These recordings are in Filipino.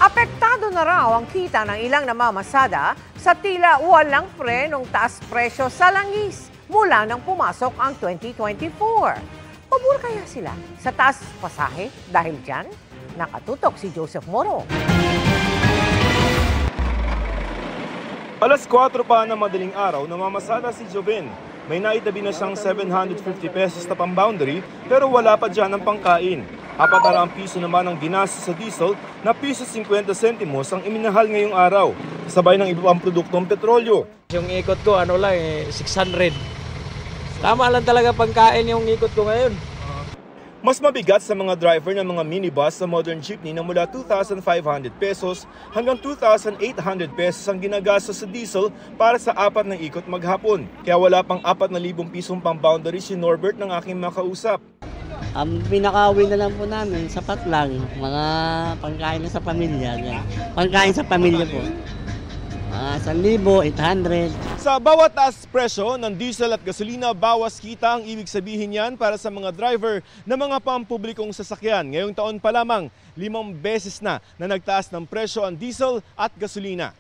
Apektado na raw ang kita ng ilang namamasada sa tila walang frenong taas presyo sa langis mula nang pumasok ang 2024. Pabor kaya sila sa taas pasahe dahil dyan? Nakatutok si Joseph Moro. Alas 4 pa ng madaling araw, namamasada si Joven. May naitabi na siyang 750 pesos na pang-boundary pero wala pa dyan ang pangkain. 400 piso naman ang ginastos sa diesel na piso 50 sentimos ang iminahal ngayong araw, sabay ng iba pang produktong petrolyo. Yung ikot ko 600. Tama lang talaga pangkain yung ikot ko ngayon. Mas mabigat sa mga driver ng mga minibus sa modern jeepney na mula 2,500 pesos hanggang 2,800 pesos ang ginagastos sa diesel para sa 4 na ikot maghapon. Kaya wala pang 4,000 pisong pang-boundary si Norbert ng aking makausap. Ang pinaka-uwi na lang po namin, sapat lang, mga pangkain na sa pamilya. Yan. Pangkain sa pamilya po. Mga 1,800. Sa bawat taas presyo ng diesel at gasolina, bawas kita ang ibig sabihin yan para sa mga driver ng mga pampublikong sasakyan. Ngayong taon pa lamang, 5 beses na nagtaas ng presyo ang diesel at gasolina.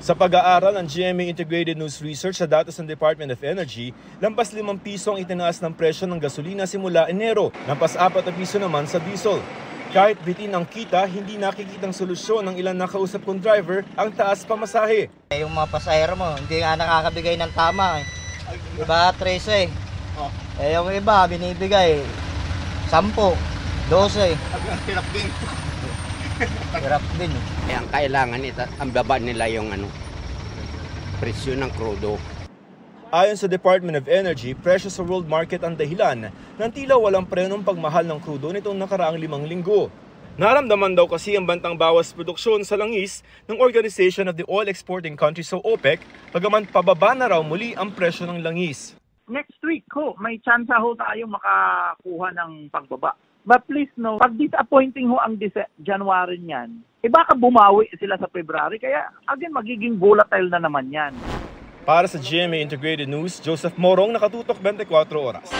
Sa pag-aaral ng GMA Integrated News Research sa datos ng Department of Energy, lampas 5 piso ang itinaas ng presyo ng gasolina simula Enero, lampas 4 na piso naman sa diesel. Kahit bitin ang kita, hindi nakikitang solusyon ng ilang nakausap kong driver ang taas pamasahe. Yung mga pasahero mo, hindi nga nakakabigay ng tama. Iba 13. Yung iba, binibigay 10, 12. Hirap din. Hirap din. Ang kailangan ang baba nila yung presyo ng krudo. Ayon sa Department of Energy, presyo sa world market ang dahilan ng tila walang prenong pagmahal ng krudo nitong nakaraang 5 linggo. Naramdaman daw kasi ang bantang bawas produksyon sa langis ng Organization of the Oil Exporting Countries o OPEC, bagaman pababa na raw muli ang presyo ng langis. Next week ho, may chance ho tayong makakuha ng pagbaba. But please know, pag disappointing ho ang January niyan, baka bumawi sila sa February, kaya again magiging volatile na naman yan. Para sa GMA Integrated News, Joseph Morong, nakatutok 24 oras.